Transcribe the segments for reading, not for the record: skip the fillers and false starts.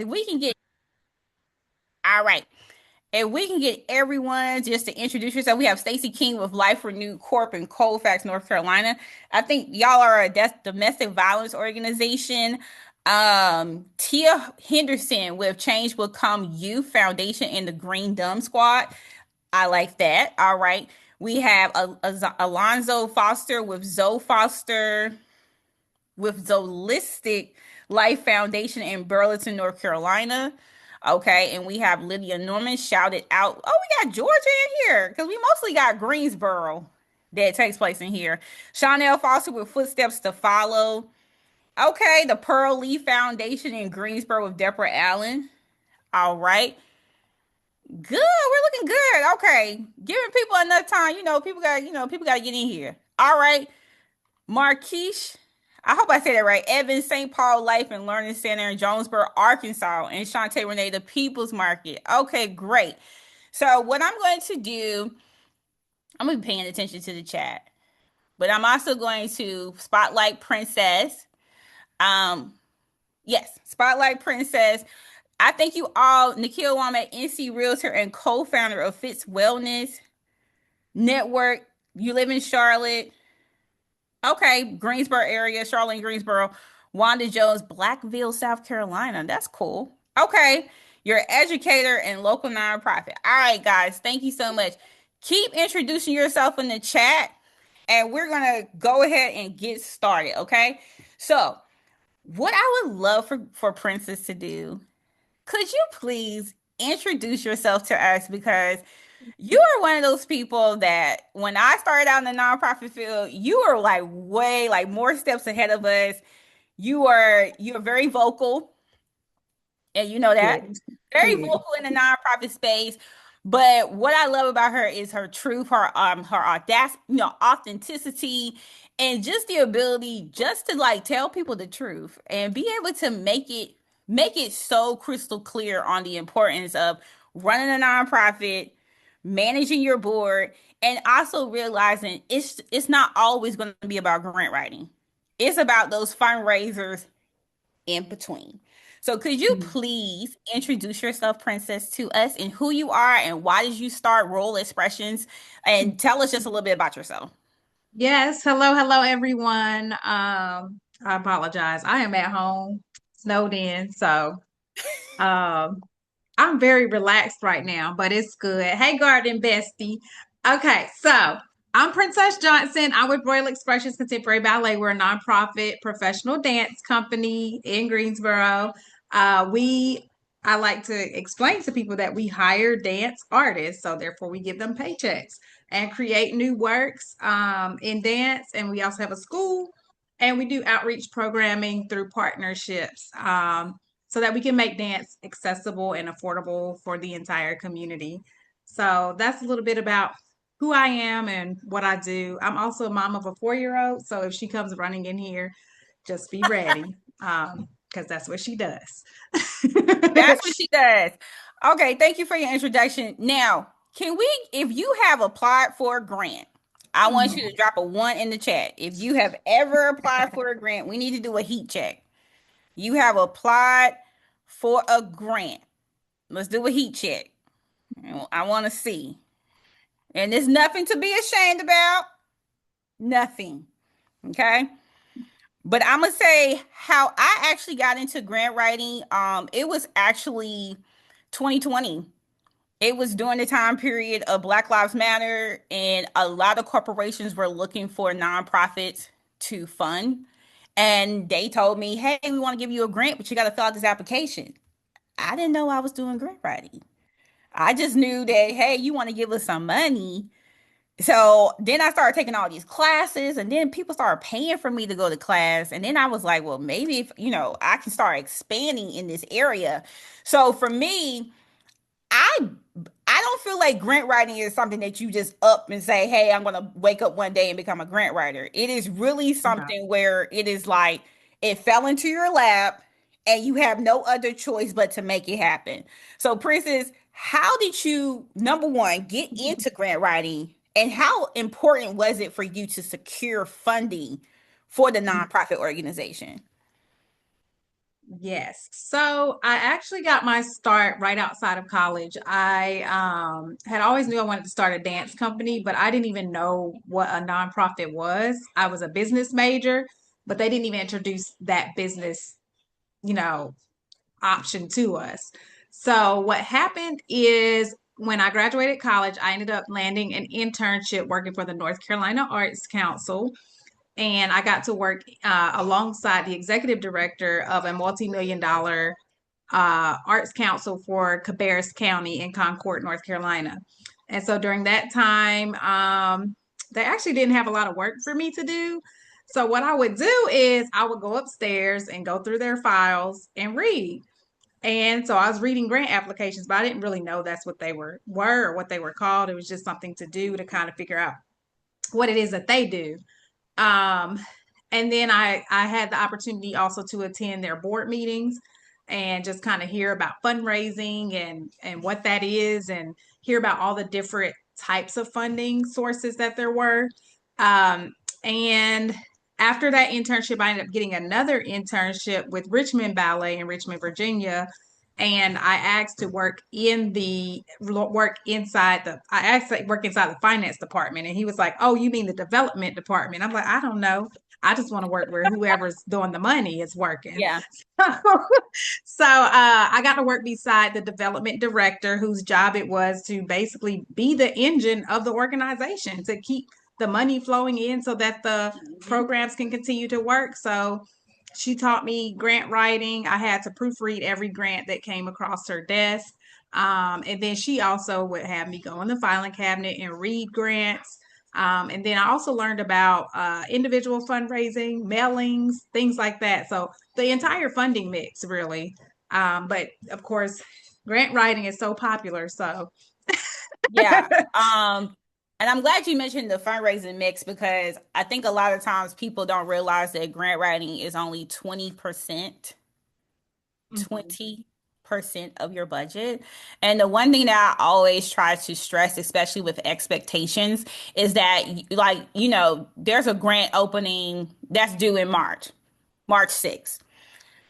If we can get, all right. If we can get everyone just to introduce yourself, we have Stacey King with Life Renewed Corp in Colfax, North Carolina. I think y'all are a domestic violence organization. Tia Henderson with Change Will Come Youth Foundation and the Green Dumb Squad. I like that. All right. We have Alonzo Foster with Zoe Foster with Zolistic Life Foundation in Burlington, North Carolina. Okay, and we have Lydia Norman shouted out. Oh, we got Georgia in here because we mostly got Greensboro that takes place in here. Chanel Foster with Footsteps to Follow. Okay, the Pearl Lee Foundation in Greensboro with Deborah Allen. All right. Good. We're looking good. Okay. Giving people enough time. People got to get in here. All right. Marquise, I hope I said it right. Evans, St. Paul Life and Learning Center in Jonesboro, Arkansas, and Shantae Renee, the People's Market. Okay, great. So what I'm going to do, I'm gonna be paying attention to the chat, but I'm also going to spotlight Princess. Um, yes, spotlight Princess. I thank you all, Nikhil Wama, NC Realtor and co-founder of Fitz Wellness Network. You live in Charlotte. Okay, Greensboro area, Charlotte, and Greensboro. Wanda Jones, Blackville, South Carolina. That's cool. Okay, you're an educator and local nonprofit. All right, guys, thank you so much. Keep introducing yourself in the chat, and we're gonna go ahead and get started. Okay, so what I would love for Princess to do, could you please introduce yourself to us because you are one of those people that when I started out in the nonprofit field, you are like way like more steps ahead of us. You're very vocal, and you know that. Good. Very Good. vocal in the nonprofit space. But what I love about her is her truth, her audacity, authenticity, and just the ability just to like tell people the truth and be able to make it so crystal clear on the importance of running a nonprofit, managing your board, and also realizing it's not always going to be about grant writing. It's about those fundraisers in between. So could you please introduce yourself, Princess, to us and who you are and why did you start Role Expressions and tell us just a little bit about yourself? Yes. Hello, hello, everyone. I apologize. I am at home, snowed in, so um, I'm very relaxed right now, but it's good. Hey, Garden Bestie. Okay, so I'm Princess Johnson. I'm with Royal Expressions Contemporary Ballet. We're a nonprofit professional dance company in Greensboro. We I like to explain to people that we hire dance artists, so therefore we give them paychecks and create new works in dance. And we also have a school, and we do outreach programming through partnerships. So that we can make dance accessible and affordable for the entire community. So that's a little bit about who I am and what I do. I'm also a mom of a 4-year-old, so if she comes running in here, just be ready, because that's what she does. That's what she does. Okay, thank you for your introduction. Now, can we, if you have applied for a grant, I want you to drop a one in the chat. If you have ever applied for a grant, we need to do a heat check. You have applied for a grant. Let's do a heat check. I want to see. And there's nothing to be ashamed about. Nothing. Okay. But I'm gonna say how I actually got into grant writing. It was actually 2020. It was during the time period of Black Lives Matter, and a lot of corporations were looking for nonprofits to fund. And they told me, hey, we want to give you a grant, but you got to fill out this application. I didn't know I was doing grant writing. I just knew that, hey, you want to give us some money. So then I started taking all these classes, and then people started paying for me to go to class. And then I was like, well, maybe if, I can start expanding in this area. So for me, I I don't feel like grant writing is something that you just up and say, "Hey, I'm going to wake up one day and become a grant writer." It is really No. something where it is like it fell into your lap and you have no other choice but to make it happen. So, Princess, how did you number one get into grant writing and how important was it for you to secure funding for the nonprofit organization? Yes. So I actually got my start right outside of college. I had always knew I wanted to start a dance company, but I didn't even know what a nonprofit was. I was a business major, but they didn't even introduce that business, you know, option to us. So what happened is when I graduated college, I ended up landing an internship working for the North Carolina Arts Council, and I got to work alongside the executive director of a multi-million dollar arts council for Cabarrus County in Concord, North Carolina. And so during that time, they actually didn't have a lot of work for me to do. So what I would do is I would go upstairs and go through their files and read. And so I was reading grant applications, but I didn't really know that's what they were or what they were called. It was just something to do to kind of figure out what it is that they do. Um, and then I had the opportunity also to attend their board meetings and just kind of hear about fundraising and what that is, and hear about all the different types of funding sources that there were. And after that internship, I ended up getting another internship with Richmond Ballet in Richmond, Virginia. And I asked to work inside the I asked to work inside the finance department. And he was like, "Oh, you mean the development department?" I'm like, "I don't know. I just want to work where whoever's doing the money is working." Yeah. So I got to work beside the development director, whose job it was to basically be the engine of the organization to keep the money flowing in so that the Mhm. programs can continue to work. So she taught me grant writing. I had to proofread every grant that came across her desk. And then she also would have me go in the filing cabinet and read grants. And then I also learned about individual fundraising, mailings, things like that. So the entire funding mix, really. But of course, grant writing is so popular. So, Yeah. And I'm glad you mentioned the fundraising mix because I think a lot of times people don't realize that grant writing is only 20%, mhm. 20% of your budget. And the one thing that I always try to stress, especially with expectations, is that like, there's a grant opening that's due in March 6th.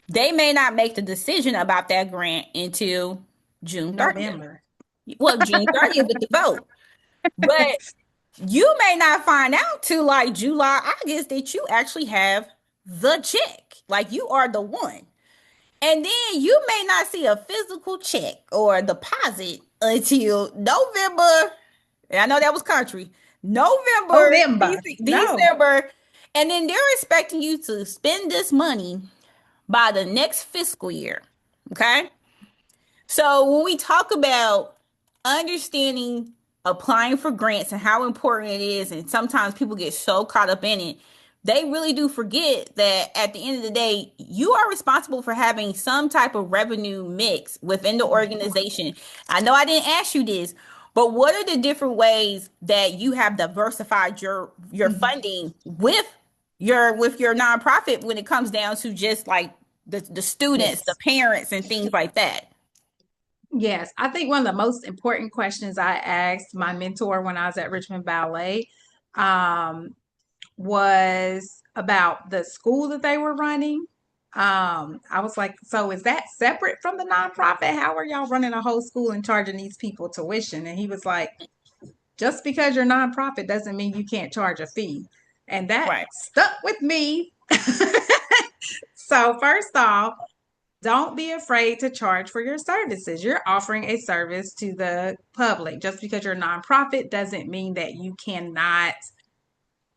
They may not make the decision about that grant until June 30th. November. Well, June 30th with the vote. But you may not find out till like July, August that you actually have the check. Like you are the one. And then you may not see a physical check or deposit until November. And I know that was country. November, November. No. December. And then they're expecting you to spend this money by the next fiscal year. Okay. So when we talk about understanding applying for grants and how important it is, and sometimes people get so caught up in it, they really do forget that at the end of the day, you are responsible for having some type of revenue mix within the organization. I know I didn't ask you this, but what are the different ways that you have diversified your Mhm. funding with your nonprofit when it comes down to just like the students, the Yes. parents, and things like that? Yes, I think one of the most important questions I asked my mentor when I was at Richmond Ballet um, was about the school that they were running. I was like, so is that separate from the nonprofit? How are y'all running a whole school and charging these people tuition? And he was like, just because you're nonprofit doesn't mean you can't charge a fee. And that Right. stuck with me. So, first off, don't be afraid to charge for your services. You're offering a service to the public. Just because you're a nonprofit doesn't mean that you cannot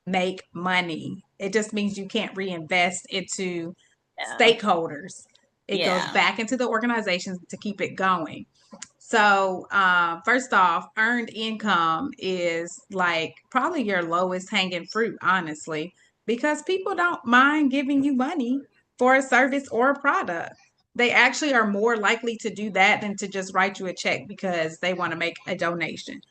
make money. It just means you can't reinvest into Yeah. stakeholders. It goes Yeah. back into the organization to keep it going. So, first off, earned income is like probably your lowest hanging fruit, honestly, because people don't mind giving you money for a service or a product. They actually are more likely to do that than to just write you a check because they want to make a donation.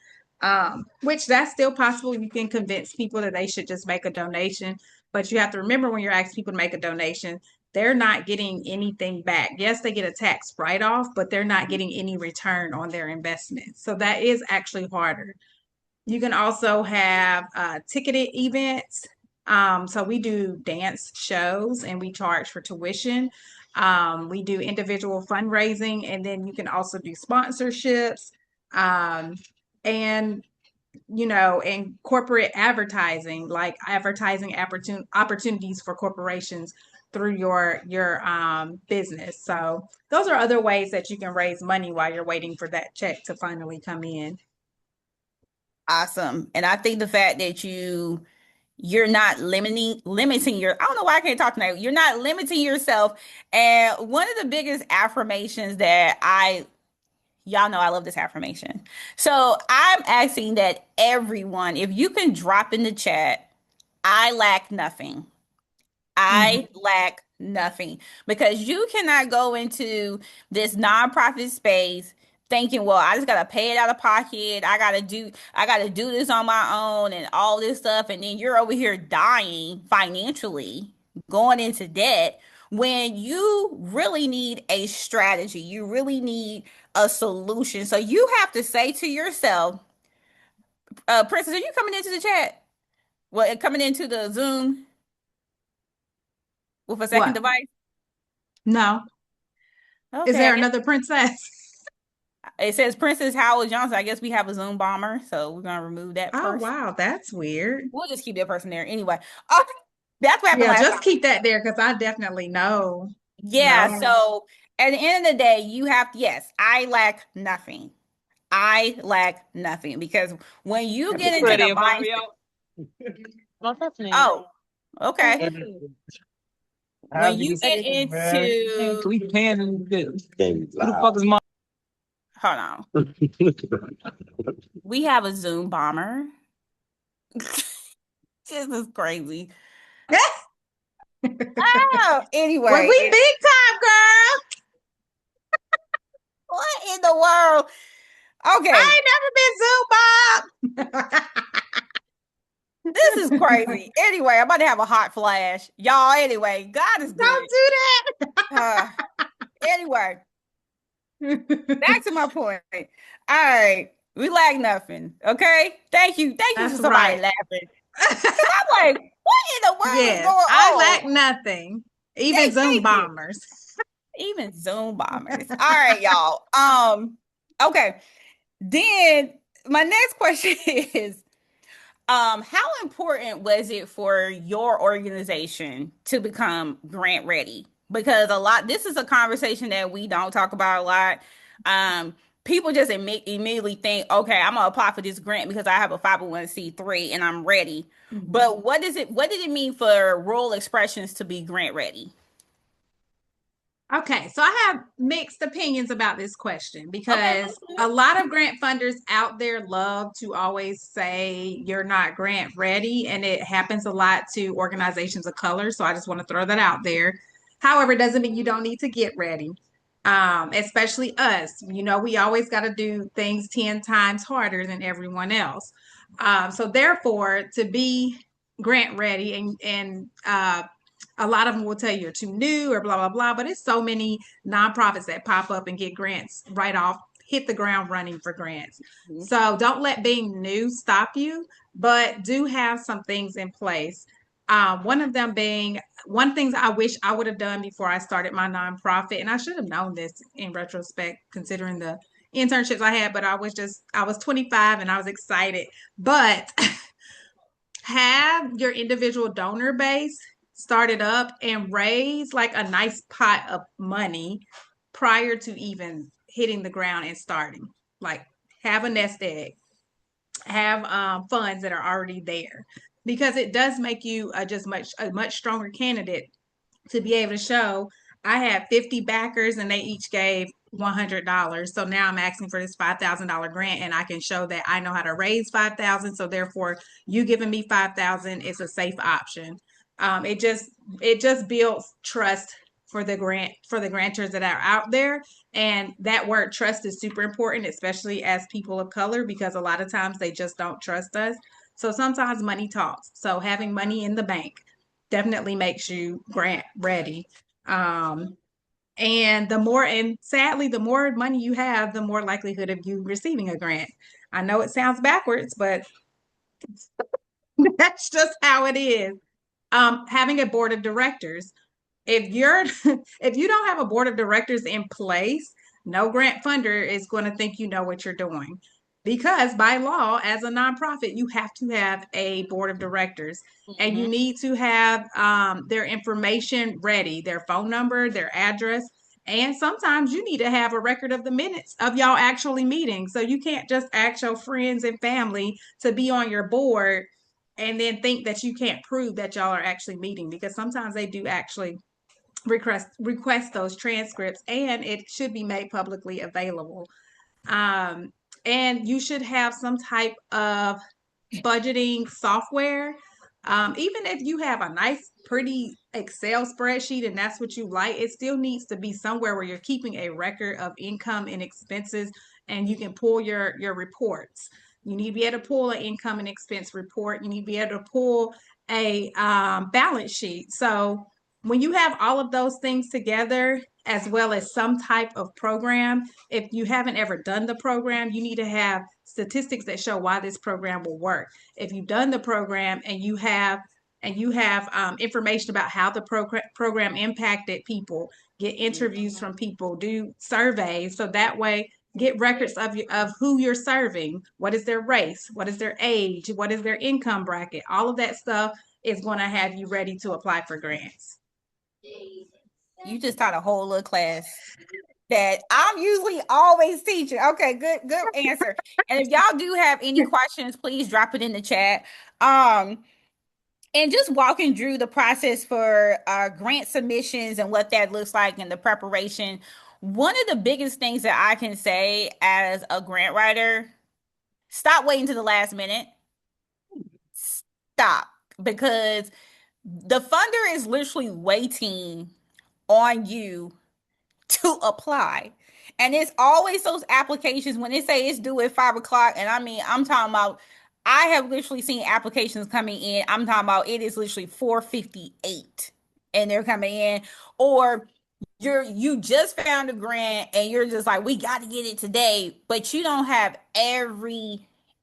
Which that's still possible. You can convince people that they should just make a donation, but you have to remember when you're asking people to make a donation, they're not getting anything back. Yes, they get a tax write off, but they're not getting any return on their investment. So that is actually harder. You can also have ticketed events. So we do dance shows and we charge for tuition. We do individual fundraising, and then you can also do sponsorships, um, and and corporate advertising, like advertising opportunities for corporations through your business. So those are other ways that you can raise money while you're waiting for that check to finally come in. Awesome. And I think the fact that you're not limiting your I don't know why I can't talk tonight. You're not limiting yourself. And one of the biggest affirmations that I y'all know I love this affirmation. So I'm asking that everyone, if you can drop in the chat, I lack nothing. Mhm. I lack nothing because you cannot go into this nonprofit space thinking, well, I just gotta pay it out of pocket. I gotta do this on my own and all this stuff. And then you're over here dying financially, going into debt when you really need a strategy. You really need a solution. So you have to say to yourself, Princess, are you coming into the chat? Well, coming into the Zoom with a second What? device? No. Is Okay, I there guess another princess? it says Princess Howard Johnson. I guess we have a Zoom bomber, so we're gonna remove that Oh, person. wow, that's weird. We'll just keep that person there anyway. Okay, that's what happened Yeah, last time. just keep that there because I definitely know. Yeah, No. so at the end of the day, you have yes, I lack nothing. I lack nothing because when you get into the Ready, mindset, Mario? What's happening? oh, okay. When you get into We paying in this. Who the fuck is my? hold on, we have a Zoom bomber. This is crazy. Oh, Well, anyway, we big time, girl. what in the world? Okay, I ain't never been Zoom Bob. this is crazy. Anyway, I'm about to have a hot flash. Y'all, anyway, God is good. Don't do Uh, anyway, that. back to my point. All right, we lack nothing. Okay, thank you. Thank you for That's somebody right. laughing. Because I'm like, what in the world is Yes, going I on? lack nothing. Even Zoom Thank you. bombers. Even Zoom bombers. All right, y'all. Okay. Then my next question is how important was it for your organization to become grant ready? Because a lot, this is a conversation that we don't talk about a lot. Um, People just immediately think, okay, I'm gonna apply for this grant because I have a 501(c)(3) and I'm ready. Mhm. But what did it mean for rural expressions to be grant ready? Okay, so I have mixed opinions about this question Okay, because that's good. a lot of grant funders out there love to always say you're not grant ready, and it happens a lot to organizations of color. So I just want to throw that out there. However, it doesn't mean you don't need to get ready, especially us. We always got to do things 10 times harder than everyone else. So therefore, to be grant ready and a lot of them will tell you you're too new or blah blah blah, but it's so many nonprofits that pop up and get grants right off, hit the ground running for grants. Mhm. So don't let being new stop you, but do have some things in place. One of them being one things I wish I would have done before I started my nonprofit, and I should have known this in retrospect, considering the internships I had, but I was 25 and I was excited. But have your individual donor base started up and raise like a nice pot of money prior to even hitting the ground and starting. Like have a nest egg, have funds that are already there, because it does make you a much stronger candidate to be able to show I had 50 backers and they each gave $100. So now I'm asking for this $5,000 grant and I can show that I know how to raise 5,000. So therefore you giving me 5,000 is a safe option. It just builds trust for the grantors that are out there. And that word trust is super important, especially as people of color, because a lot of times they just don't trust us. So sometimes money talks. So having money in the bank definitely makes you grant ready. Um, and sadly, the more money you have, the more likelihood of you receiving a grant. I know it sounds backwards, but that's just how it is. Having a board of directors. if you're if you don't have a board of directors in place, no grant funder is going to think you know what you're doing. Because by law, as a nonprofit, you have to have a board of directors, and you Mm-hmm. need to have their information ready, their phone number, their address, and sometimes you need to have a record of the minutes of y'all actually meeting. So you can't just ask your friends and family to be on your board and then think that you can't prove that y'all are actually meeting, because sometimes they do actually request those transcripts, and it should be made publicly available. um, and you should have some type of budgeting software. Even if you have a nice, pretty Excel spreadsheet and that's what you like, it still needs to be somewhere where you're keeping a record of income and expenses, and you can pull your reports. You need to be able to pull an income and expense report. You need to be able to pull a balance sheet. So when you have all of those things together, as well as some type of program, if you haven't ever done the program, you need to have statistics that show why this program will work. If you've done the program and you have information about how the program impacted people, get interviews from people, do surveys, so that way get records of who you're serving, what is their race, what is their age, what is their income bracket. All of that stuff is going to have you ready to apply for grants. You just taught a whole little class that I'm usually always teaching. Okay, good answer. And if y'all do have any questions, please drop it in the chat. Um, and just walking through the process for grant submissions and what that looks like and the preparation. One of the biggest things that I can say as a grant writer, stop waiting to the last minute. Stop, because the funder is literally waiting on you to apply. And it's always those applications when they say it's due at 5 o'clock. And I mean, I'm talking about, I have literally seen applications coming in. I'm talking about it is literally 4:58 and they're coming in. Or you just found a grant and you're just like, we got to get it today, but you don't have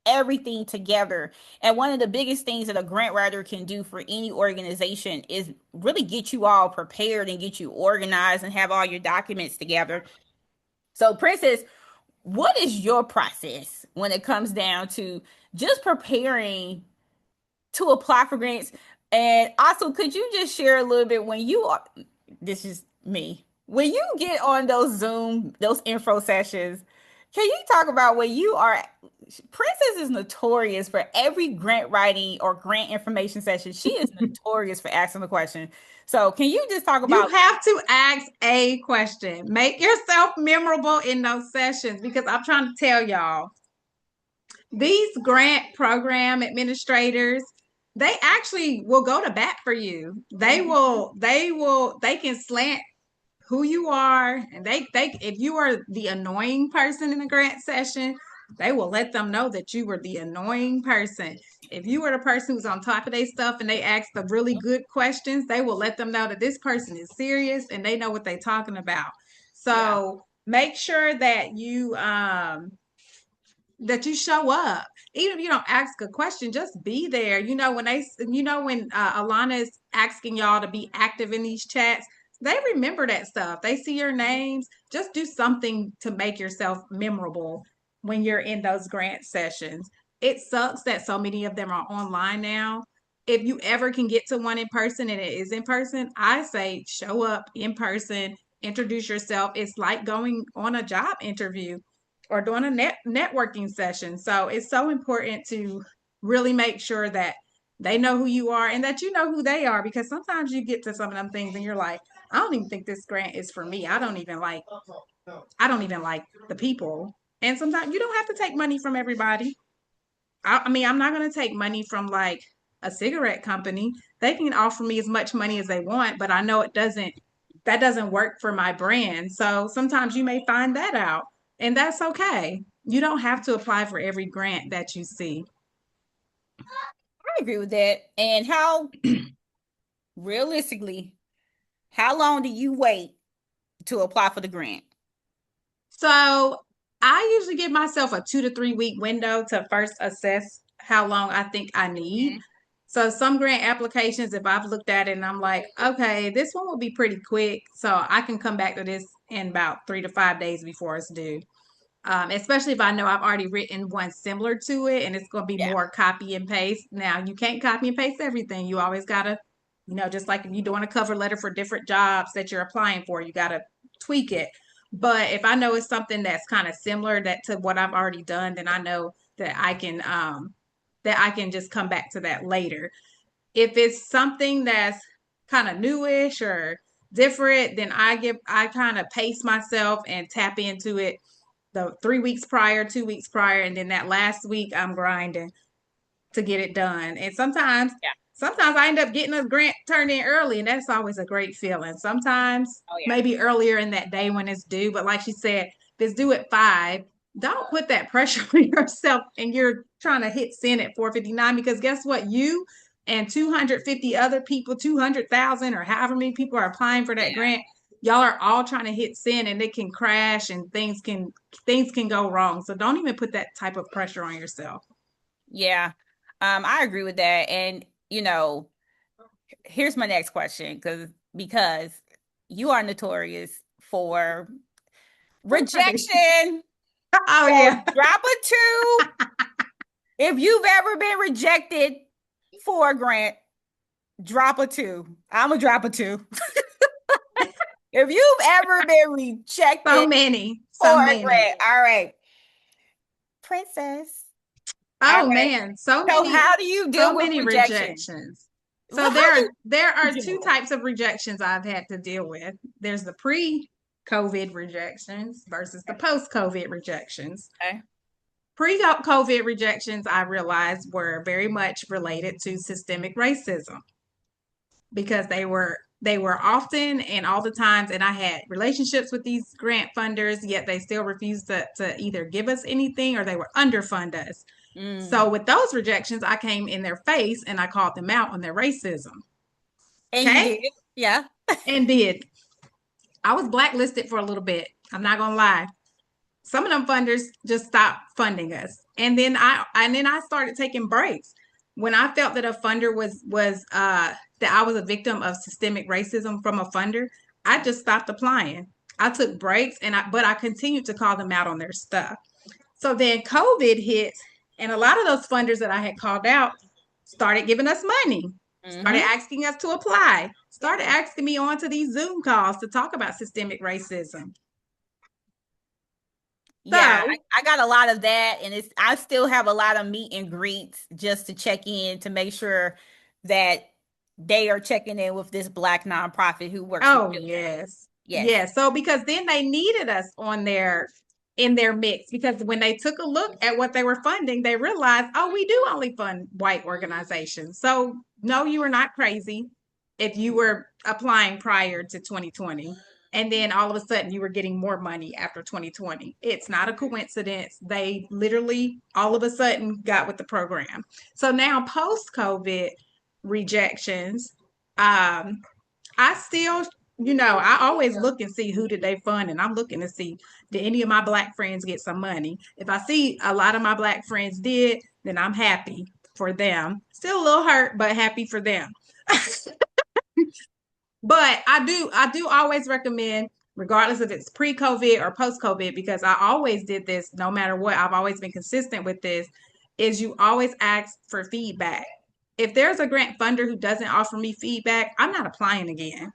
everything together. And one of the biggest things that a grant writer can do for any organization is really get you all prepared and get you organized and have all your documents together. So, Princess, what is your process when it comes down to just preparing to apply for grants? And also, could you just share a little bit when you are, this is me, when you get on those Zoom, those info sessions, can you talk about when you are, Princess is notorious for every grant writing or grant information session. She is notorious for asking the question. So can you just talk You about, have to ask a question. Make yourself memorable in those sessions, because I'm trying to tell y'all, these grant program administrators, they actually will go to bat for you. They can slant who you are, and they if you are the annoying person in a grant session, they will let them know that you were the annoying person. If you were the person who's on top of their stuff and they ask the really good questions, they will let them know that this person is serious and they know what they're talking about. yeah, So make sure that you show up. Even if you don't ask a question, just be there. When Alana is asking y'all to be active in these chats, they remember that stuff. They see your names. Just do something to make yourself memorable when you're in those grant sessions. It sucks that so many of them are online now. If you ever can get to one in person and it is in person, I say show up in person, introduce yourself. It's like going on a job interview or doing a networking session. So it's so important to really make sure that they know who you are and that you know who they are, because sometimes you get to some of them things and you're like, I don't even think this grant is for me. I don't even like the people. And sometimes you don't have to take money from everybody. I mean, I'm not going to take money from like a cigarette company. They can offer me as much money as they want, but I know that doesn't work for my brand. So sometimes you may find that out, and that's okay. You don't have to apply for every grant that you see. I agree with that. And how realistically, how long do you wait to apply for the grant? So I usually give myself a 2 to 3 week window to first assess how long I think I need. Mhm. So some grant applications, if I've looked at it and I'm like, okay, this one will be pretty quick, so I can come back to this in about 3 to 5 days before it's due. Especially if I know I've already written one similar to it and it's going to be Yeah. more copy and paste. Now, you can't copy and paste everything. You always got to, just like if you're doing a cover letter for different jobs that you're applying for, you got to tweak it. But if I know it's something that's kind of similar that to what I've already done, then I know that I can just come back to that later. If it's something that's kind of newish or different, then I kind of pace myself and tap into it the 3 weeks prior, 2 weeks prior, and then that last week I'm grinding to get it done. And Yeah. sometimes I end up getting a grant turned in early, and that's always a great feeling. Sometimes Oh yeah. maybe earlier in that day when it's due, but like she said, if it's due at 5, don't put that pressure on yourself and you're trying to hit send at 4:59 because guess what? You and 250 other people, 200,000 or however many people are applying for that Yeah. grant, y'all are all trying to hit send and it can crash and things can go wrong. So don't even put that type of pressure on yourself. Yeah. I agree with that. And here's my next question, because you are notorious for rejection. Oh So yeah. drop a two if you've ever been rejected for a grant. Drop a two. I'm gonna drop a two. If you've ever been So rejected many. So for a many. grant, all right, princess. All Oh right. man, so So many how do you deal so with many rejection? rejections. Well, So how do there are you two deal? types of rejections I've had to deal with. There's the pre-COVID rejections versus the post-COVID rejections. Okay. Pre-COVID rejections I realized were very much related to systemic racism because they were often and all the times and I had relationships with these grant funders yet they still refused to either give us anything or they were underfund us. So Mm. with those rejections, I came in their face and I called them out on their racism. And you Okay. did? Yeah. And did. I was blacklisted for a little bit. I'm not gonna lie. Some of them funders just stopped funding us. And then I started taking breaks. When I felt that a funder was that I was a victim of systemic racism from a funder, I just stopped applying. I took breaks but I continued to call them out on their stuff. So then COVID hit, and a lot of those funders that I had called out started giving us money, started Mm-hmm. asking us to apply, started asking me on to these Zoom calls to talk about systemic racism. Yeah, So, I got a lot of that, and I still have a lot of meet and greets just to check in to make sure that they are checking in with this Black nonprofit who works with oh children. yes. Yes. Yeah. So because then they needed us on their in their mix because when they took a look at what they were funding, they realized, oh, we do only fund white organizations. So no, you were not crazy if you were applying prior to 2020. And then all of a sudden you were getting more money after 2020. It's not a coincidence. They literally all of a sudden got with the program. So now post COVID rejections, I still, I always look and see who did they fund, and I'm looking to see did any of my black friends get some money. If I see a lot of my black friends did, then I'm happy for them. Still a little hurt, but happy for them. But I do always recommend, regardless if it's pre-COVID or post-COVID, because I always did this no matter what. I've always been consistent with this, is you always ask for feedback. If there's a grant funder who doesn't offer me feedback, I'm not applying again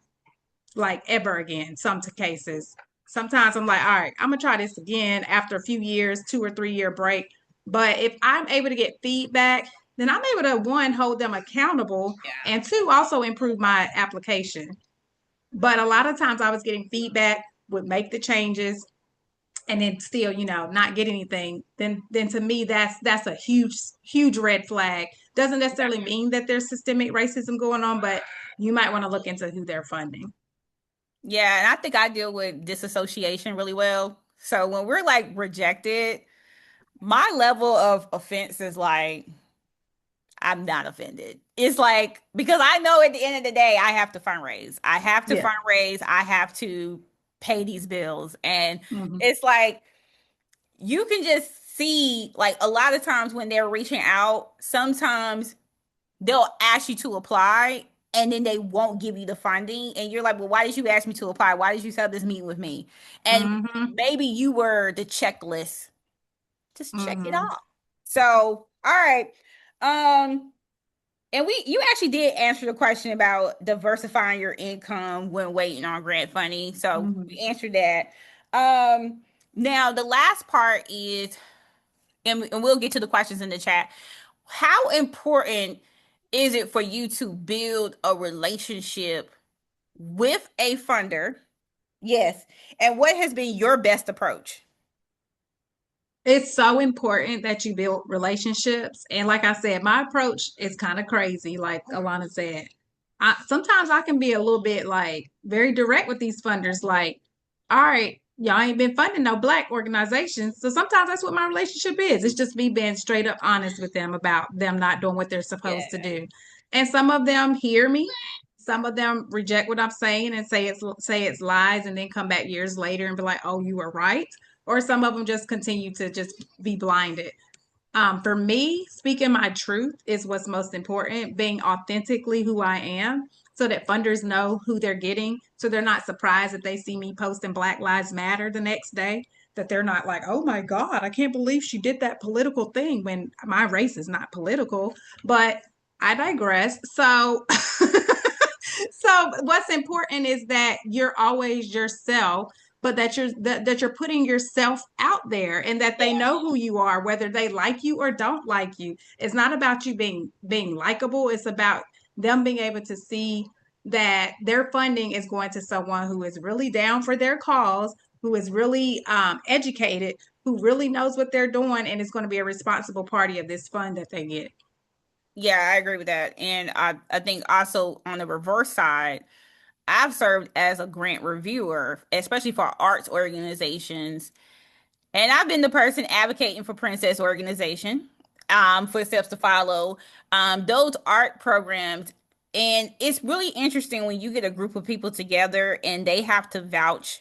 like ever again, some cases. Sometimes I'm like, all right, I'm gonna try this again after a few years, 2 or 3 year break. But if I'm able to get feedback, then I'm able to one, hold them accountable, Yeah. and two, also improve my application. But a lot of times I was getting feedback, would make the changes, and then still, not get anything. Then to me, that's a huge red flag. Doesn't necessarily mean that there's systemic racism going on, but you might want to look into who they're funding. Yeah, and I think I deal with disassociation really well. So when we're like rejected, my level of offense is like, I'm not offended. It's like, because I know at the end of the day, I have to fundraise. I have to Yeah. fundraise. I have to pay these bills. And Mhm. it's like, you can just see, like, a lot of times when they're reaching out, sometimes they'll ask you to apply and then they won't give you the funding. And you're like, well, why did you ask me to apply? Why did you set up this meeting with me? And Mm-hmm. maybe you were the checklist. Just check it Mm-hmm. off. So, all right. Um, and you actually did answer the question about diversifying your income when waiting on grant funding. So we Mm-hmm. answered that. Now the last part is, and we'll get to the questions in the chat. How important is it for you to build a relationship with a funder? Yes. And what has been your best approach? It's so important that you build relationships. And like I said, my approach is kind of crazy, like Alana said. Sometimes I can be a little bit like very direct with these funders, like, all right, y'all ain't been funding no black organizations. So sometimes that's what my relationship is. It's just me being straight up honest with them about them not doing what they're supposed to Yeah. do. And some of them hear me. Some of them reject what I'm saying and say it's lies and then come back years later and be like, oh, you were right, or some of them just continue to just be blinded. For me, speaking my truth is what's most important, being authentically who I am so that funders know who they're getting. So they're not surprised if they see me posting Black Lives Matter the next day, that they're not like, oh my God, I can't believe she did that political thing when my race is not political. But I digress. So so what's important is that you're always yourself, but that you're putting yourself out there and that they know who you are, whether they like you or don't like you. It's not about you being likable. It's about them being able to see that their funding is going to someone who is really down for their cause, who is really educated, who really knows what they're doing, and is going to be a responsible party of this fund that they get. Yeah, I agree with that. And I think also on the reverse side, I've served as a grant reviewer, especially for arts organizations. And I've been the person advocating for Princess Organization, for steps to follow, those art programs. And it's really interesting when you get a group of people together and they have to vouch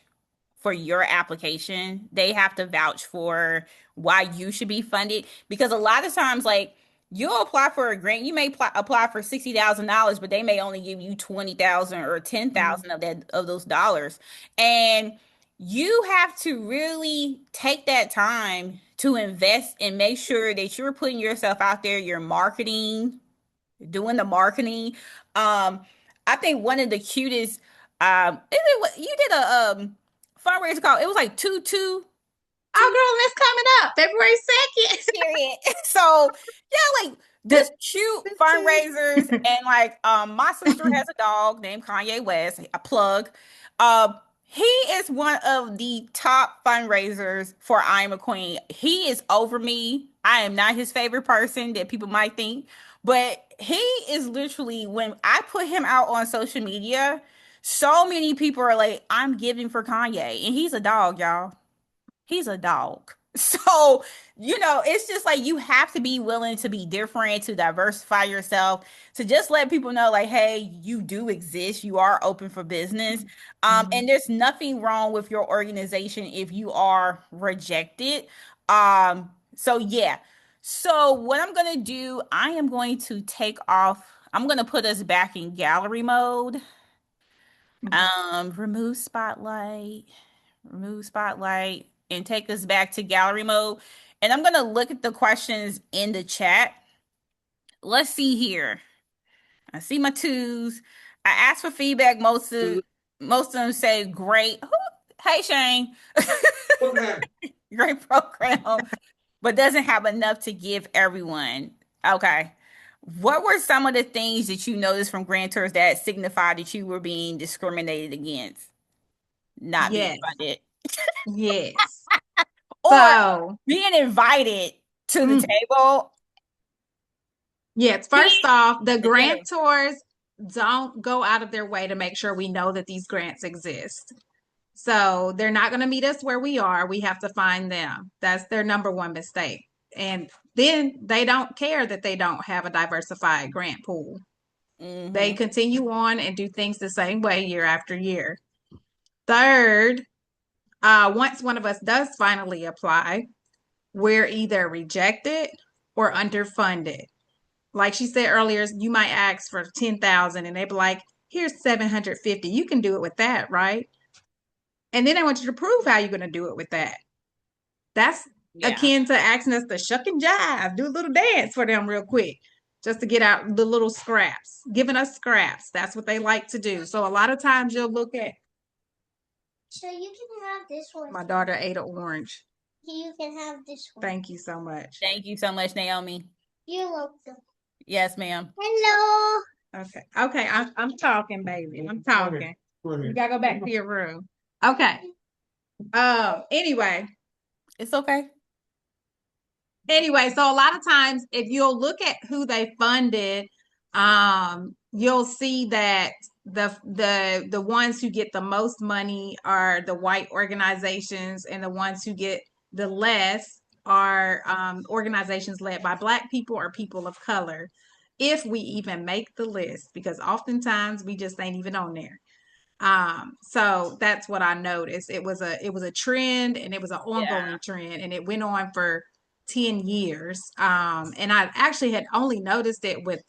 for your application. They have to vouch for why you should be funded. Because a lot of times, like, you'll apply for a grant, you may apply for $60,000, but they may only give you 20,000 or 10,000 of those dollars. And you have to really take that time to invest and make sure that you're putting yourself out there, you're marketing, doing the marketing. Um, I think one of the cutest, you did a fundraiser call. It was like Oh, girl, that's coming up February 2nd. period. So yeah, like just cute fundraisers. And like my sister has a dog named Kanye West, a plug. He is one of the top fundraisers for I Am a Queen. He is over me. I am not his favorite person that people might think, but he is literally, when I put him out on social media, so many people are like, I'm giving for Kanye. And he's a dog, y'all. He's a dog. So, it's just like you have to be willing to be different, to diversify yourself, to just let people know, like, hey, you do exist. You are open for business. Mhm. And there's nothing wrong with your organization if you are rejected. So yeah. So what I'm gonna do, I am going to take off. I'm gonna put us back in gallery mode. Mhm. Remove spotlight. Remove spotlight and take us back to gallery mode. And I'm gonna look at the questions in the chat. Let's see here. I see my twos. I asked for feedback. Most of them say great. Hey Shane, great program, but doesn't have enough to give everyone. Okay. What were some of the things that you noticed from grant tours that signified that you were being discriminated against, not being Yes, funded? yes. Or So, being invited to the mm, table. yes, He first off, the the dinner. grantors don't go out of their way to make sure we know that these grants exist. So they're not going to meet us where we are. We have to find them. That's their number one mistake. And then they don't care that they don't have a diversified grant pool. They Hmm. continue on and do things the same way year after year. Third, once one of us does finally apply, we're either rejected or underfunded. like she said earlier, you might ask for 10,000 and they be like, here's 750. You can do it with that, right? And then I want you to prove how you're going to do it with that. That's Yeah. akin to asking us to shuck and jive, do a little dance for them real quick, just to get out the little scraps, giving us scraps. That's what they like to do. So a lot of times you'll look at. So you can have this one. My daughter ate an orange. You can have this one. Thank you so much. Thank you so much, Naomi. You're welcome. Yes, ma'am. Hello. Okay. Okay. I'm talking, baby. I'm talking. You gotta go back to your room. Okay. Anyway. It's okay. Anyway, so a lot of times if you'll look at who they funded, you'll see that the ones who get the most money are the white organizations, and the ones who get the less are organizations led by Black people or people of color, if we even make the list, because oftentimes we just ain't even on there. So that's what I noticed. It was a trend, and it was an Yeah. ongoing trend, and it went on for 10 years. And I actually had only noticed it with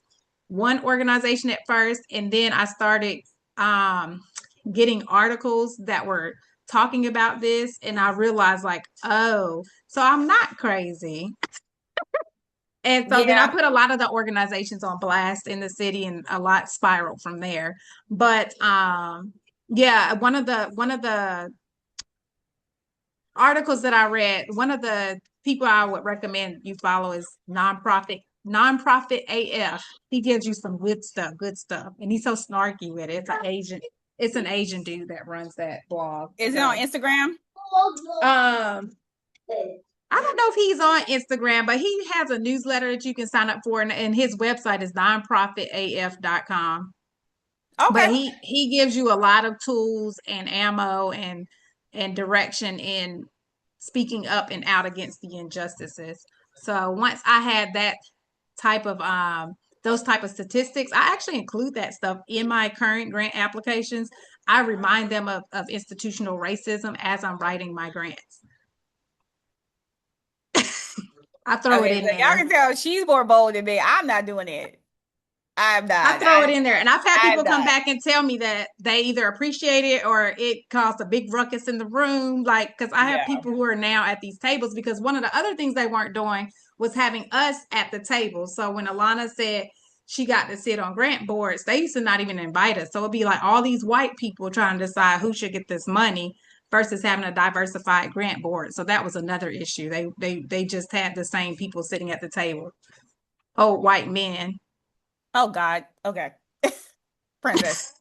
one organization at first, and then I started getting articles that were talking about this, and I realized, like, oh, so I'm not crazy. And so then I Yeah. put a lot of the organizations on blast in the city, and a lot spiraled from there. But yeah, one of the articles that I read, one of the people I would recommend you follow is nonprofit AF. He gives you some good stuff, and he's so snarky with it. It's an Asian dude that runs that blog. Is it So on Instagram? um I don't know if he's on Instagram, but he has a newsletter that you can sign up for, and his website is nonprofitaf.com. But Okay. he gives you a lot of tools and ammo and direction in speaking up and out against the injustices. So once I had that type of those type of statistics, I actually include that stuff in my current grant applications. I remind them of institutional racism as I'm writing my grants. I throw it Okay. in So y'all there. can tell she's more bold than me. I'm not doing it. I'm I not. throw it in there, and I've had I'm people come not. back and tell me that they either appreciate it or it caused a big ruckus in the room. Like, because I have Yeah. people who are now at these tables, because one of the other things they weren't doing was having us at the table. So when Alana said she got to sit on grant boards, they used to not even invite us. So it'd be like all these white people trying to decide who should get this money versus having a diversified grant board. So that was another issue. They just had the same people sitting at the table. Old white men. Oh God. Okay. Princess.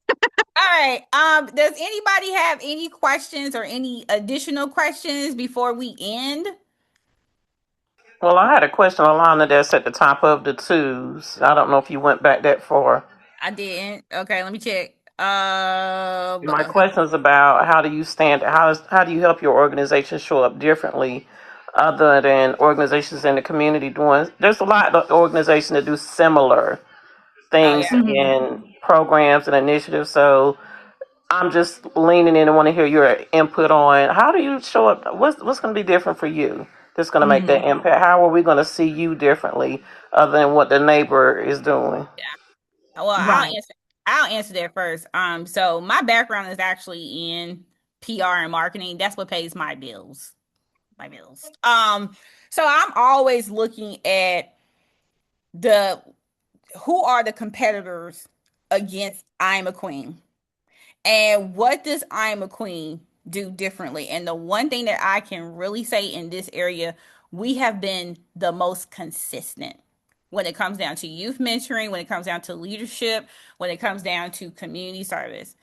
All right. Does anybody have any questions or any additional questions before we end? Well, I had a question, Alana, that's at the top of the twos. I don't know if you went back that far. I didn't. Okay, let me check. My question is about how do you help your organization show up differently, other than organizations in the community doing. There's a lot of organizations that do similar Oh things yeah. Mhm. in programs and initiatives. So I'm just leaning in and want to hear your input on how do you show up. What's going to be different for you? That's going to make that Mhm. impact. How are we going to see you differently, other than what the neighbor is doing? Well, Right. I'll answer that first. So my background is actually in PR and marketing. That's what pays my bills. My bills. So I'm always looking at the who are the competitors against I'm a Queen. And what does I'm a Queen do differently? And the one thing that I can really say in this area, we have been the most consistent when it comes down to youth mentoring, when it comes down to leadership, when it comes down to community service.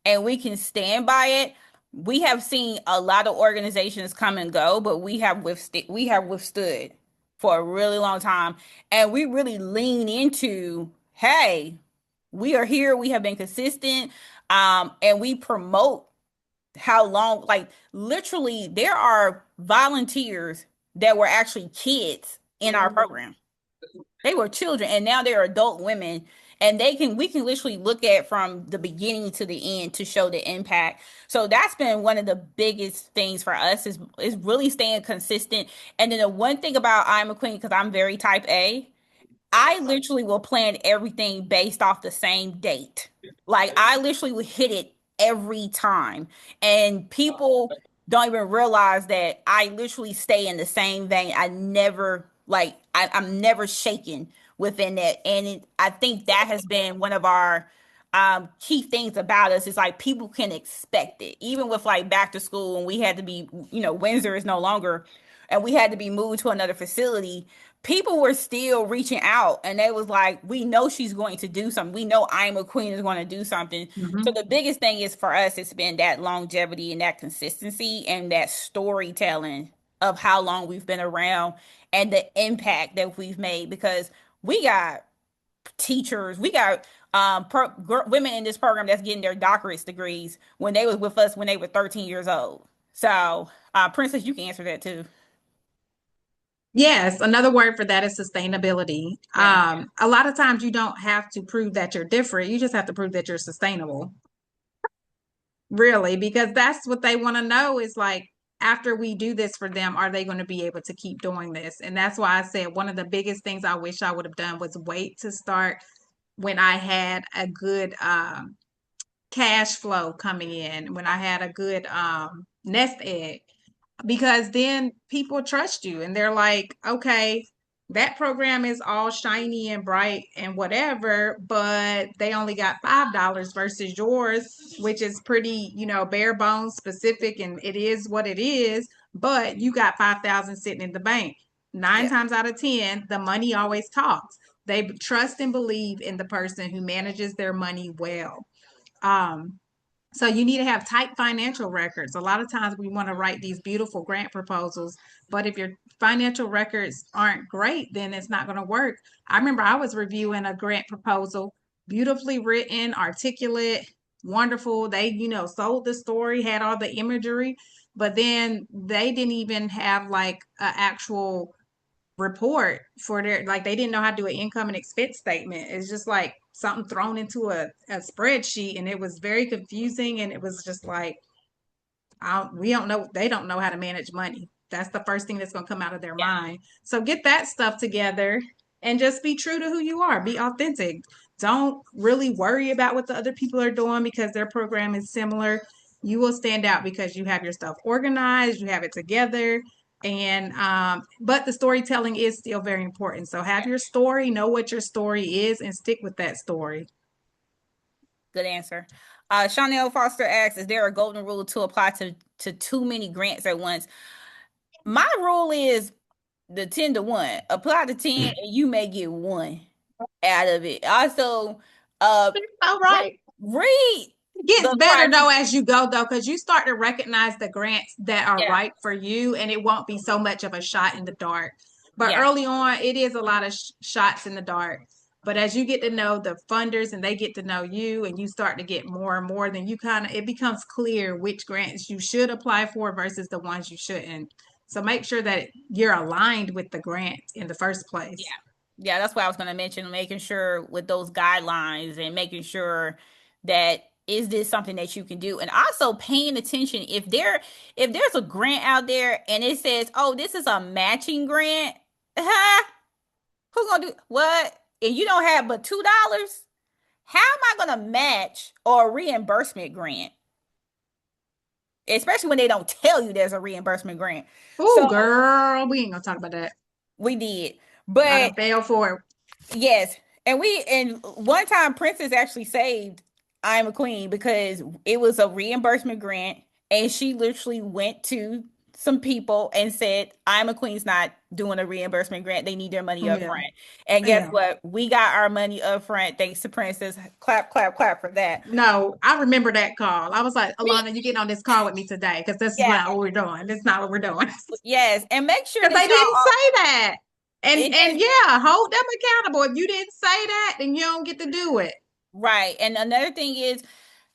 And we can stand by it. We have seen a lot of organizations come and go, but we have withstood for a really long time. And we really lean into, hey, we are here, we have been consistent, and we promote how long, like literally there are volunteers that were actually kids in our program. They were children and now they're adult women, and we can literally look at from the beginning to the end to show the impact. So that's been one of the biggest things for us is really staying consistent. And then the one thing about I'm a Queen, because I'm very type A, I literally will plan everything based off the same date. Like I literally will hit it every time. And people don't even realize that I literally stay in the same vein. I never like I'm never shaken within that. And I think that has been one of our key things about us is like people can expect it. Even with like back to school and we had to be, Windsor is no longer and we had to be moved to another facility, people were still reaching out and they was like, we know she's going to do something. We know I'm a queen is going to do something. So Mhm. the biggest thing is for us, it's been that longevity and that consistency and that storytelling of how long we've been around and the impact that we've made because we got teachers, we got women in this program that's getting their doctorate degrees when they was with us when they were 13 years old. So, Princess, you can answer that too. Yes, another word for that is sustainability. Yeah. A lot of times you don't have to prove that you're different. You just have to prove that you're sustainable, really, because that's what they want to know is like, after we do this for them, are they going to be able to keep doing this? And that's why I said one of the biggest things I wish I would have done was wait to start when I had a good cash flow coming in, when I had a good nest egg, because then people trust you and they're like, okay, that program is all shiny and bright and whatever, but they only got $5 versus yours, which is pretty, bare bones specific, and it is what it is. But you got 5,000 sitting in the bank. Nine Yeah. times out of 10, the money always talks. They trust and believe in the person who manages their money well. Um, so you need to have tight financial records. A lot of times we want to write these beautiful grant proposals, but if your financial records aren't great, then it's not going to work. I remember I was reviewing a grant proposal, beautifully written, articulate, wonderful. They, sold the story, had all the imagery, but then they didn't even have like an actual report for their, like, they didn't know how to do an income and expense statement. It's just like something thrown into a spreadsheet, and it was very confusing, and it was just like, we don't know, they don't know how to manage money. That's the first thing that's going to come out of their Yeah. mind. So get that stuff together and just be true to who you are. Be authentic. Don't really worry about what the other people are doing because their program is similar. You will stand out because you have your stuff organized, you have it together. And but the storytelling is still very important. So have your story, know what your story is, and stick with that story. Good answer. Chanel Foster asks, is there a golden rule to apply to too many grants at once? My rule is the 10 to 1. Apply to 10 and you may get one out of it. Also, uh All re- right. read It gets the better criteria. though as you go though, because you start to recognize the grants that are Yeah, right for you, and it won't be so much of a shot in the dark. But yeah, early on, it is a lot of shots in the dark. But as you get to know the funders and they get to know you, and you start to get more and more, then it becomes clear which grants you should apply for versus the ones you shouldn't. So make sure that you're aligned with the grant in the first yeah. place. Yeah, that's what I was going to mention, making sure with those guidelines and making sure that is this something that you can do, and also paying attention if there's a grant out there and it says, "Oh, this is a matching grant." Huh? Who's gonna do what? And you don't have but $2? How am I gonna match or a reimbursement grant? Especially when they don't tell you there's a reimbursement grant. Oh, So girl, we ain't gonna talk about that. we did. I But done fell for it. yes, and one time Princess actually saved I'm a Queen because it was a reimbursement grant and she literally went to some people and said, I'm a Queen's not doing a reimbursement grant. They need their money up Yeah, front. And guess yeah. what? We got our money up front thanks to Princess. Clap, clap, clap for that. No, I remember that call. I was like, Me, Alana, you getting on this call with me today because this is yeah, not what we're doing. This is not what we're doing. yes. And make sure Because that they y'all didn't are, say that. And it and is yeah, hold them accountable. If you didn't say that, then you don't get to do it. right. And another thing is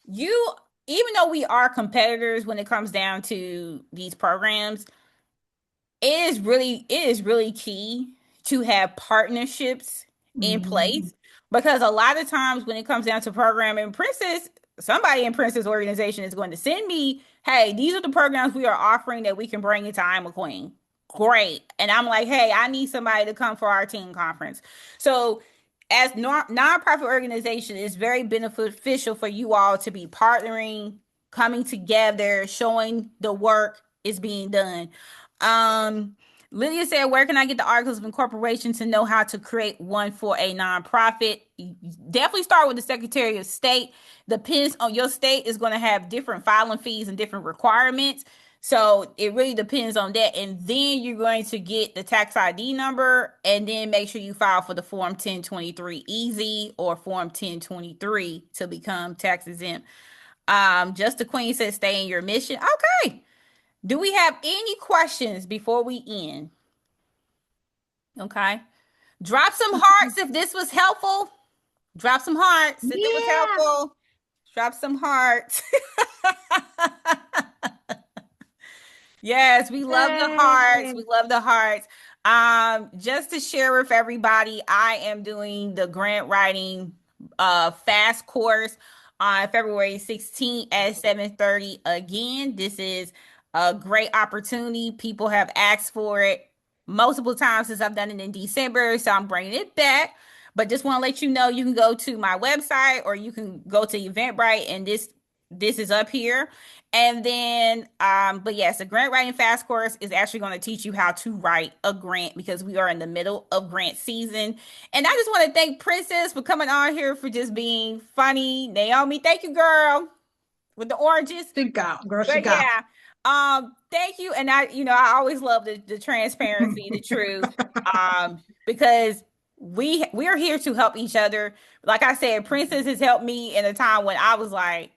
you, even though we are competitors when it comes down to these programs, it is really key to have partnerships in Mhm. place because a lot of times when it comes down to programming, Princess, somebody in Princess organization is going to send me, hey, these are the programs we are offering that we can bring into I'm a Queen. great. And I'm like, hey, I need somebody to come for our team conference. So, as nonprofit organization, it's very beneficial for you all to be partnering, coming together, showing the work is being done. Um, Lydia said, where can I get the articles of incorporation to know how to create one for a nonprofit? Definitely start with the Secretary of State. Depends on your state is going to have different filing fees and different requirements. So it really depends on that. And then you're going to get the tax ID number and then make sure you file for the Form 1023 Easy or Form 1023 to become tax exempt. Just the Queen says stay in your mission. Okay. Do we have any questions before we end? Okay. Drop some hearts if this was helpful. Drop some hearts if it was Yeah. helpful. Drop some hearts. Yes, we love the hearts. Yay. We love the hearts. Just to share with everybody, I am doing the grant writing fast course on February 16th at 7:30 again. This is a great opportunity. People have asked for it multiple times since I've done it in December, so I'm bringing it back. But just want to let you know you can go to my website or you can go to Eventbrite and this is up here. And then, but yes, the grant writing fast course is actually going to teach you how to write a grant because we are in the middle of grant season. And I just want to thank Princess for coming on here for just being funny. Naomi, thank you, girl, with the oranges. She got, girl, she But got. yeah, thank you. And I always love the transparency, the truth, because we are here to help each other. Like I said, Princess has helped me in a time when I was like,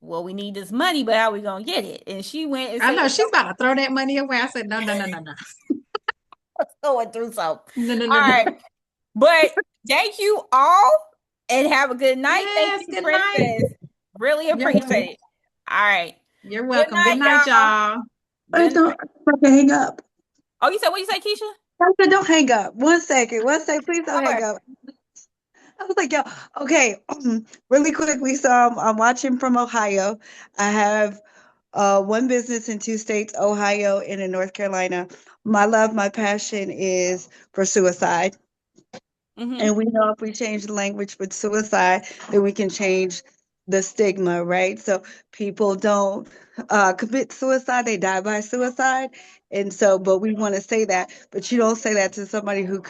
well, we need this money, but how are we gonna get it? And she went and I said, know she's about to throw that money away. I said, no, no, no, no, no. going through something. No, no, no, All no. right. But thank you all and have a good night. Thank Yes, you, good night. Princess. Really You're appreciate it. All right. you're Good welcome. Good night, night, y'all. y'all. Good night. Don't hang up. Oh, you said what you say, Keisha? Don't hang up. 1 second. 1 second. Please don't hang Okay. up. I was like, yo, okay, really quickly. So I'm watching from Ohio. I have one business in 2 states, Ohio and in North Carolina. My love, my passion is for suicide. Mm-hmm. And we know if we change the language with suicide, then we can change the stigma, right? So people don't commit suicide, they die by suicide. And so, but we want to say that, but you don't say that to somebody who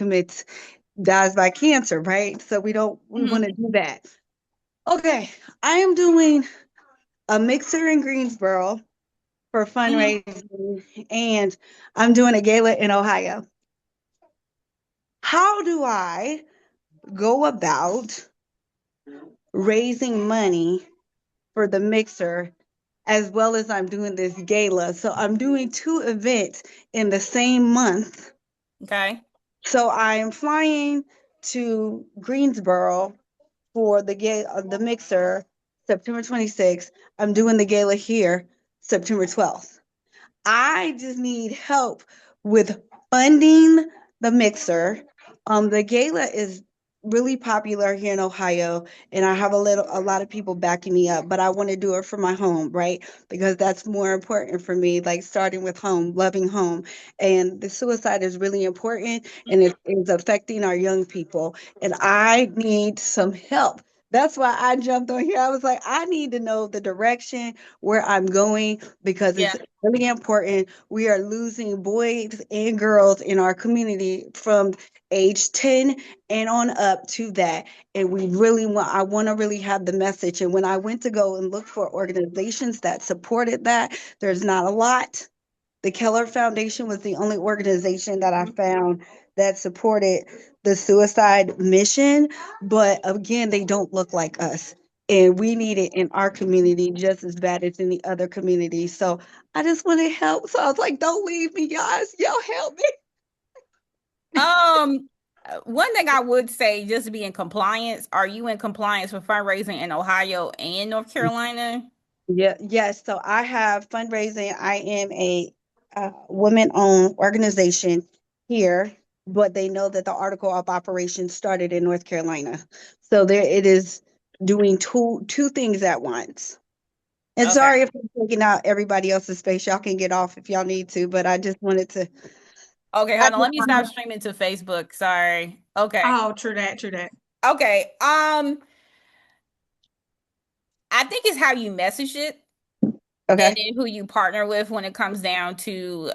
dies by cancer, right? So we Mm-hmm. want to do that. Okay, I am doing a mixer in Greensboro for Mm-hmm. fundraising, and I'm doing a gala in Ohio. How do I go about raising money for the mixer as well as I'm doing this gala? So I'm doing two events in the same month. Okay. So I am flying to Greensboro for the mixer September 26th. I'm doing the gala here September 12th. I just need help with funding the mixer. The gala is really popular here in Ohio, and I have a lot of people backing me up, but I want to do it for my home, right? Because that's more important for me, like starting with home, loving home. And the suicide is really important and it is affecting our young people. And I need some help. That's why I jumped on here. I was like, I need to know the direction where I'm going because Yeah. it's really important. We are losing boys and girls in our community from age 10 and on up to that. And I want to really have the message. And when I went to go and look for organizations that supported that, there's not a lot. The Keller Foundation was the only organization that I found that supported the suicide mission. But again, they don't look like us. And we need it in our community just as bad as any other community. So I just want to help. So I was like, don't leave me, guys. Y'all help me. Um, one thing I would say, just to be in compliance, are you in compliance with fundraising in Ohio and North Carolina? Yeah, yes. So I have fundraising. I am a women-owned organization here, but they know that the article of operations started in North Carolina. So there it is doing two things at once. And Okay. sorry if I'm taking out everybody else's space. Y'all can get off if y'all need to, but I just wanted to. Okay, I hold on. just Let me stop streaming to Facebook. Sorry. Okay. Oh, true that, true that. Okay. I think it's how you message it and Okay. then who you partner with when it comes down to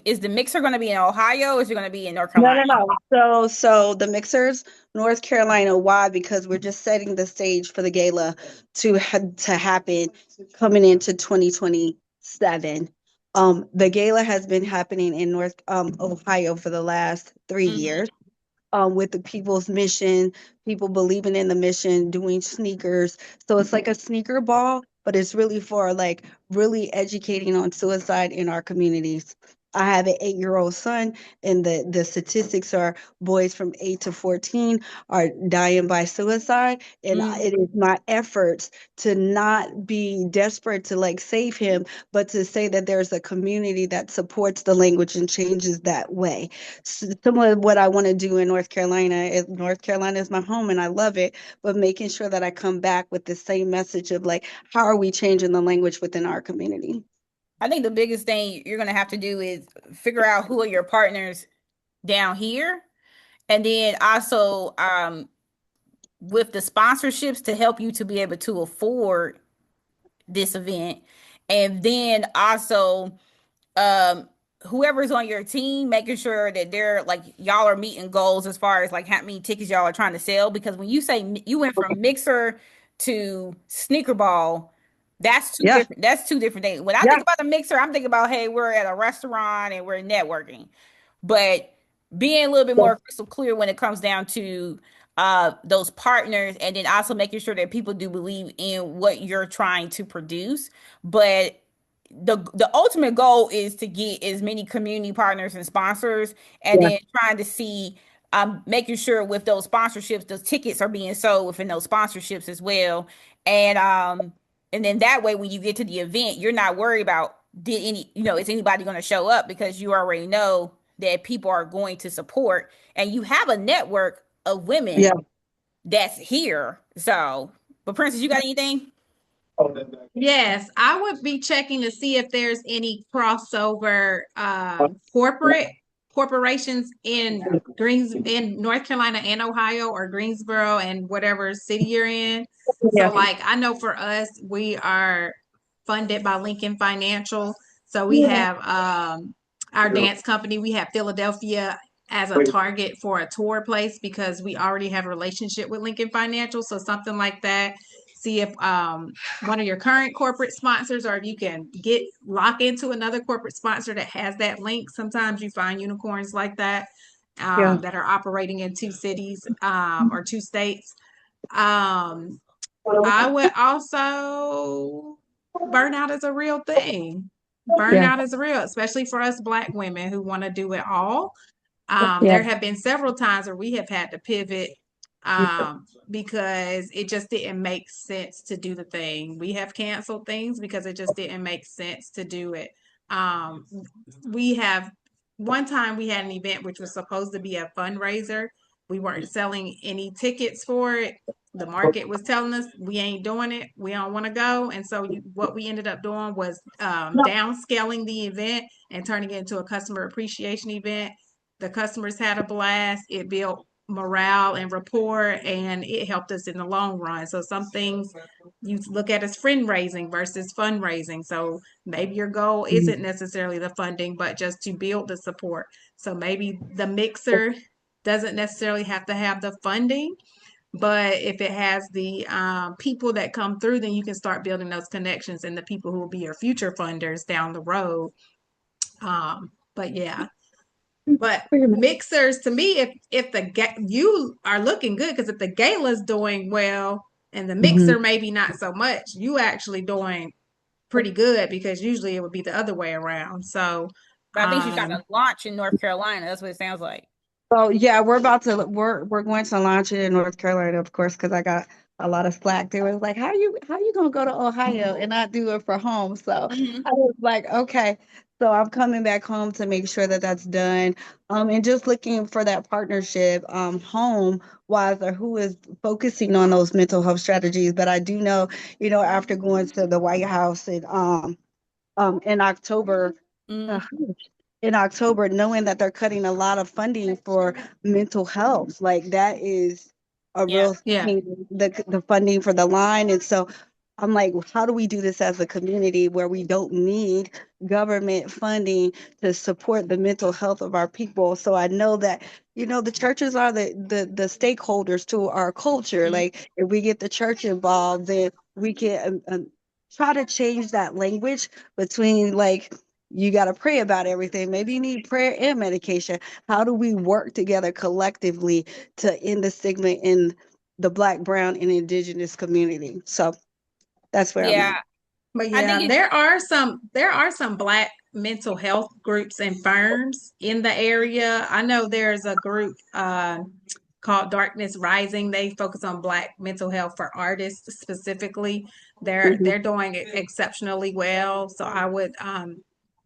is the mixer going to be in Ohio or is it going to be in North No, Carolina? no, no. So the mixers, North Carolina. Why? Because we're just setting the stage for the gala to happen coming into 2027. The gala has been happening in North Ohio for the last 3 years. Hmm. With the people's mission, people believing in the mission, doing sneakers. So it's like a sneaker ball, but it's really for like really educating on suicide in our communities. I have an 8-year-old son, and the statistics are boys from 8 to 14 are dying by suicide. And Mm. it is my efforts to not be desperate to like save him, but to say that there's a community that supports the language and changes that way. Some of what I want to do in North Carolina is North Carolina is my home and I love it, but making sure that I come back with the same message of like, how are we changing the language within our community? I think the biggest thing you're going to have to do is figure out who are your partners down here and then also with the sponsorships to help you to be able to afford this event and then also um whoever's on your team making sure that they're like y'all are meeting goals as far as like how many tickets y'all are trying to sell because when you say you went from mixer to sneaker ball Yeah, that's two different things. When I yeah, think about a mixer I'm thinking about hey we're at a restaurant and we're networking but being a little bit yeah, more crystal clear when it comes down to those partners and then also making sure that people do believe in what you're trying to produce but the ultimate goal is to get as many community partners and sponsors and yeah, then trying to see making sure with those sponsorships those tickets are being sold within those sponsorships as well and then that way when you get to the event you're not worried about did any is anybody going to show up because you already know that people are going to support and you have a network of women yeah. that's here so but Princess you got anything. Yes, I would be checking to see if there's any crossover corporations in North Carolina and Ohio or Greensboro and whatever city you're in. So Yeah. like I know for us, we are funded by Lincoln Financial. So we Yeah. have our dance company, we have Philadelphia as a target for a tour place because we already have a relationship with Lincoln Financial. So something like that. See if one of your current corporate sponsors, or if you can lock into another corporate sponsor that has that link. Sometimes you find unicorns like that Yeah. that are operating in two cities or two states. Um, I would also burnout is a real thing. Yeah. Burnout is real, especially for us Black women who want to do it all. Yeah. There have been several times where we have had to pivot because it just didn't make sense to do the thing. We have canceled things because it just didn't make sense to do it. Um, we have one time we had an event which was supposed to be a fundraiser. We weren't selling any tickets for it. The market was telling us we ain't doing it. We don't want to go. And so what we ended up doing was downscaling the event and turning it into a customer appreciation event. The customers had a blast. It built morale and rapport, and it helped us in the long run. So some things you look at as friend raising versus fundraising. So maybe your goal isn't necessarily the funding, but just to build the support. So maybe the mixer doesn't necessarily have to have the funding, but if it has the people that come through, then you can start building those connections and the people who will be your future funders down the road. But yeah, but mixers to me, if you are looking good because if the gala's doing well and the Mhm. mixer maybe not so much, you actually doing pretty good because usually it would be the other way around. So, But I think she's trying um, to launch in North Carolina. That's what it sounds like. So yeah, we're going to launch it in North Carolina, of course, because I got a lot of slack. They was like, how you gonna go to Ohio and not do it for home? So Hmm. I was like, okay. So I'm coming back home to make sure that that's done. And just looking for that partnership, home wise, or who is focusing on those mental health strategies. But I do know, after going to the White House in October. Hmm. in October, knowing that they're cutting a lot of funding for mental health. Like that is a Yeah. real Yeah. thing, the funding for the line. And so I'm like, how do we do this as a community where we don't need government funding to support the mental health of our people? So I know that, the churches are the stakeholders to our culture. Mhm. Like if we get the church involved, then we can try to change that language between like you got to pray about everything. Maybe you need prayer and medication. How do we work together collectively to end the stigma in the Black, Brown, and Indigenous community? So that's where I'm Yeah. at. But I think yeah, it's there are some Black mental health groups and firms in the area. I know there's a group called Darkness Rising. They focus on Black mental health for artists specifically. They're Mhm. doing exceptionally well. So I would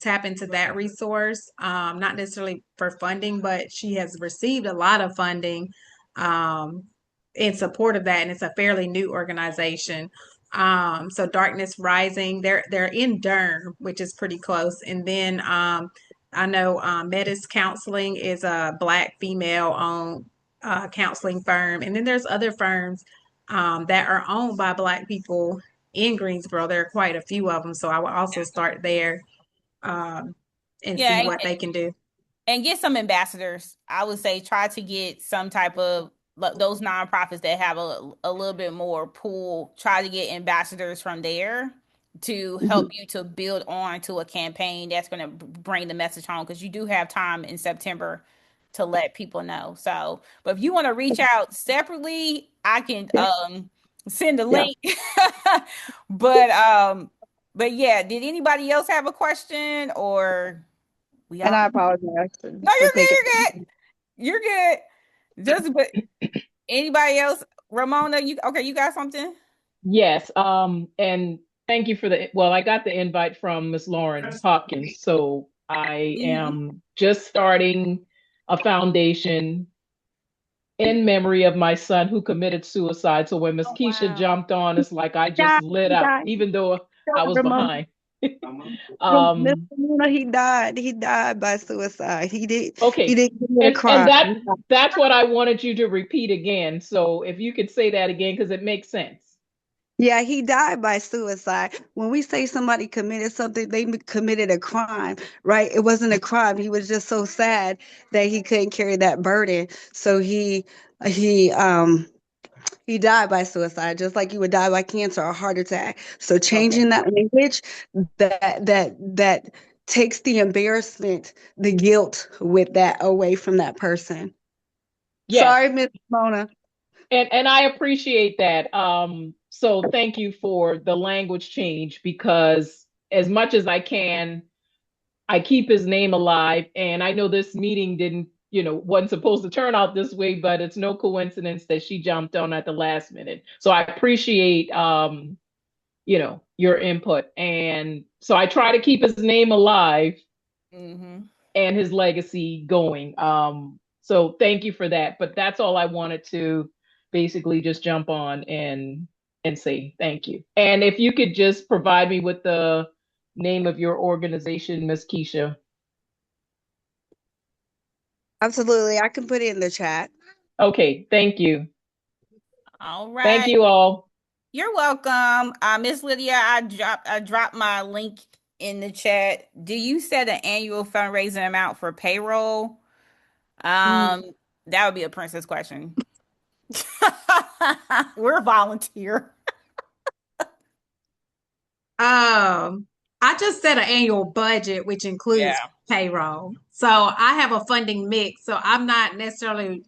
tap into that resource. Not necessarily for funding, but she has received a lot of funding um, in support of that, and it's a fairly new organization. So Darkness Rising, they're in Durham, which is pretty close. And then I know Metis Counseling is a Black female owned counseling firm. And then there's other firms that are owned by Black people in Greensboro. There are quite a few of them. So I will also start there um, and see yeah, what they can do. and get some ambassadors. I would say try to get some type of those nonprofits that have a little bit more pull. Try to get ambassadors from there to help Mhm. you to build on to a campaign that's going to bring the message home because you do have time in September to let people know. So, but if you want to reach out separately, I can Yeah. send a Yeah. link. But yeah, did anybody else have a question or we And all I apologize no, for you're good. taking. You're good. You're good. Just but anybody else? Ramona, you okay? You got something? Yes. And thank you for well, I got the invite from Miss Lauren Hopkins. So I Hmm. am just starting a foundation in memory of my son who committed suicide. So when Miss Oh Keisha wow. jumped on, it's like I just Died. lit He up, died. even though I was Ramona. behind. Miss um, Ramona, he died. He died by suicide. He did. He okay. didn't commit a And crime. that's what I wanted you to repeat again. So if you could say that again, because it makes sense. Yeah, he died by suicide. When we say somebody committed something, they committed a crime, right? It wasn't a crime. He was just so sad that he couldn't carry that burden. So he he died by suicide, just like you would die by cancer or heart attack. So Okay. changing that language that takes the embarrassment, the guilt with that away from that person. Yes. Sorry, Miss Mona. And I appreciate that. So thank you for the language change because as much as I can, I keep his name alive. And I know this meeting didn't, wasn't supposed to turn out this way, but it's no coincidence that she jumped on at the last minute. So I appreciate your input. And so I try to keep his name alive Hmm. and his legacy going. So thank you for that. But that's all I wanted to basically just jump on and say thank you. And if you could just provide me with the name of your organization, Miss Keisha. Absolutely. I can put it in the chat. Okay, thank you. All Thank right. you all. You're welcome. Miss Lydia, I dropped my link in the chat. Do you set an annual fundraising amount for payroll? Mm. Um, that would be a princess question. We're a volunteer. Um, I just set an annual budget, which includes Yeah. payroll. So I have a funding mix. So I'm not necessarily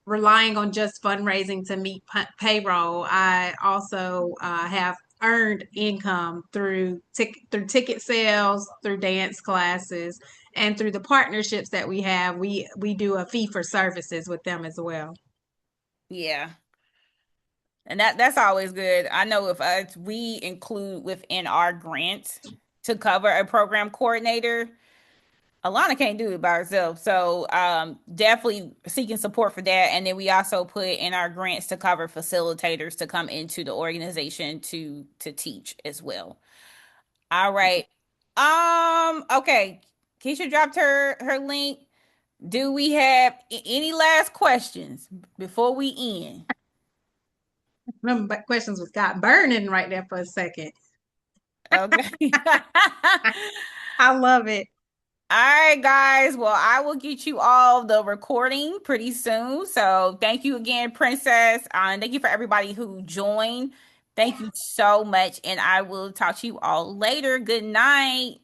relying on just fundraising to meet payroll. I also have earned income through ticket sales, through dance classes, and through the partnerships that we have. We do a fee for services with them as well. Yeah. And that's always good. I know if we include within our grant to cover a program coordinator, Alana can't do it by herself. So definitely seeking support for that. And then we also put in our grants to cover facilitators to come into the organization to teach as well. All right. Okay. Keisha dropped her link. Do we have any last questions before we end? Them questions was got burning right there for a second. Okay. I love it. All right, guys. Well, I will get you all the recording pretty soon. So thank you again, Princess. And thank you for everybody who joined. Thank you so much. And I will talk to you all later. Good night.